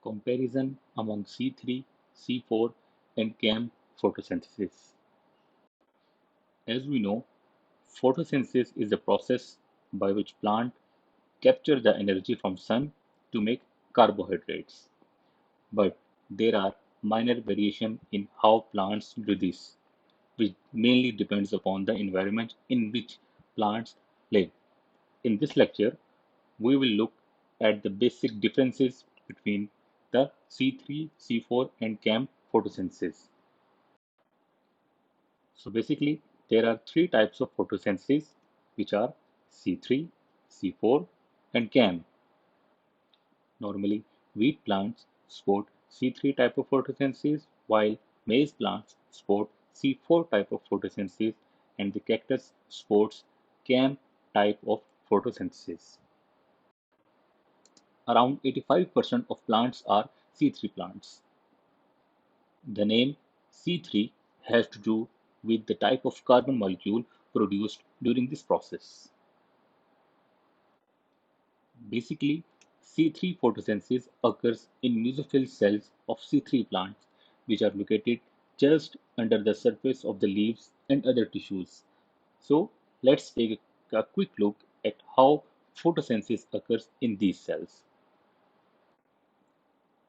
Comparison among C3, C4, and CAM photosynthesis. As we know, photosynthesis is the process by which plants capture the energy from sun to make carbohydrates. But there are minor variations in how plants do this, which mainly depends upon the environment in which plants live. In this lecture, we will look at the basic differences between the C3, C4, and CAM photosynthesis. So basically, there are three types of photosynthesis, which are C3, C4, and CAM. Normally, wheat plants support C3 type of photosynthesis, while maize plants support C4 type of photosynthesis, and the cactus supports CAM type of photosynthesis. Around 85% of plants are C3 plants. The name C3 has to do with the type of carbon molecule produced during this process. Basically, C3 photosynthesis occurs in mesophyll cells of C3 plants, which are located just under the surface of the leaves and other tissues. So, let's take a quick look at how photosynthesis occurs in these cells.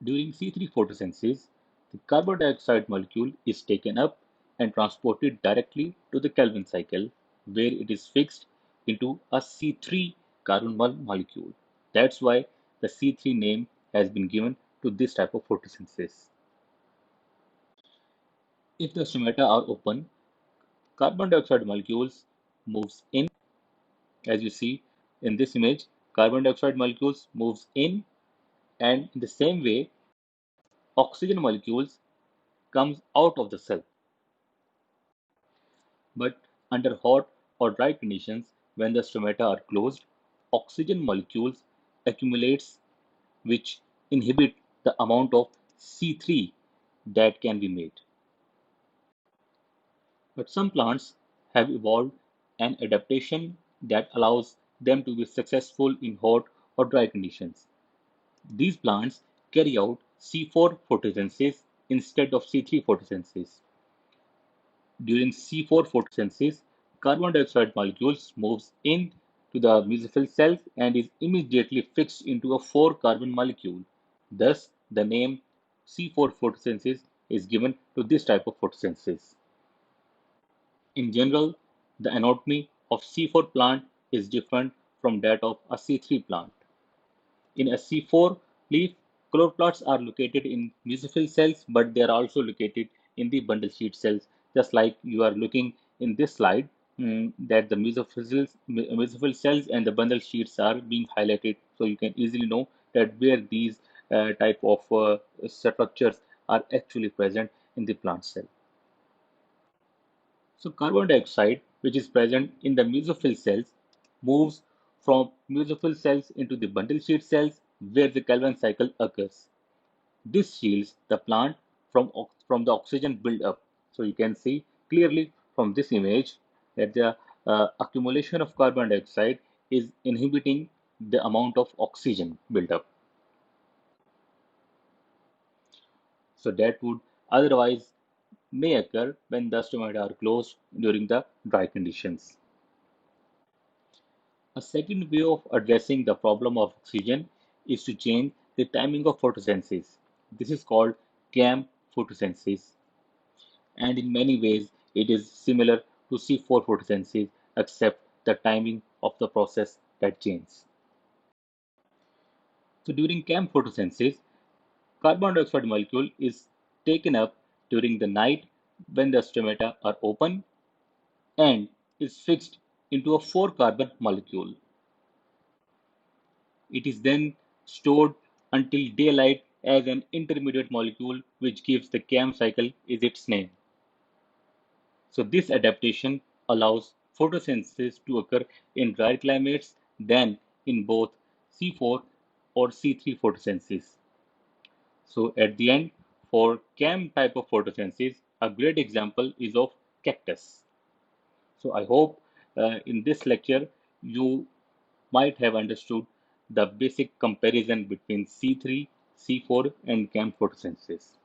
During C3 photosynthesis, the carbon dioxide molecule is taken up and transported directly to the Calvin cycle, where it is fixed into a C3 carbon molecule. That's why the C3 name has been given to this type of photosynthesis. If the stomata are open, carbon dioxide molecules moves in. As you see in this image, carbon dioxide molecules moves in, and in the same way, oxygen molecules comes out of the cell. But under hot or dry conditions, when the stomata are closed, oxygen molecules accumulates, which inhibit the amount of C3 that can be made. But some plants have evolved an adaptation that allows them to be successful in hot or dry conditions. These plants carry out C4 photosynthesis instead of C3 photosynthesis. During C4 photosynthesis, carbon dioxide molecules moves in to the mesophyll cells and is immediately fixed into a 4-carbon molecule. Thus, the name C4 photosynthesis is given to this type of photosynthesis. In general, the anatomy of C4 plant is different from that of a C3 plant. In a C4 leaf, chloroplasts are located in mesophyll cells, but they are also located in the bundle sheet cells, just like you are looking in this slide, that the mesophyll cells and the bundle sheets are being highlighted, so you can easily know that where these type of structures are actually present in the plant cell. So carbon dioxide, which is present in the mesophyll cells, moves from mesophyll cells into the bundle sheet cells where the Calvin cycle occurs. This shields the plant from the oxygen buildup. So you can see clearly from this image that the accumulation of carbon dioxide is inhibiting the amount of oxygen buildup. So that would otherwise may occur when the stomata are closed during the dry conditions. A second way of addressing the problem of oxygen is to change the timing of photosynthesis. This is called CAM photosynthesis, and in many ways it is similar to C4 photosynthesis except the timing of the process that changes. So during CAM photosynthesis, carbon dioxide molecule is taken up during the night when the stomata are open and is fixed into a 4-carbon molecule. It is then stored until daylight as an intermediate molecule, which gives the CAM cycle is its name. So this adaptation allows photosynthesis to occur in dry climates than in both C4 or C3 photosynthesis. So at the end, for CAM type of photosynthesis, a great example is of cactus. So I hope in this lecture you might have understood the basic comparison between C3, C4 and CAM photosynthesis.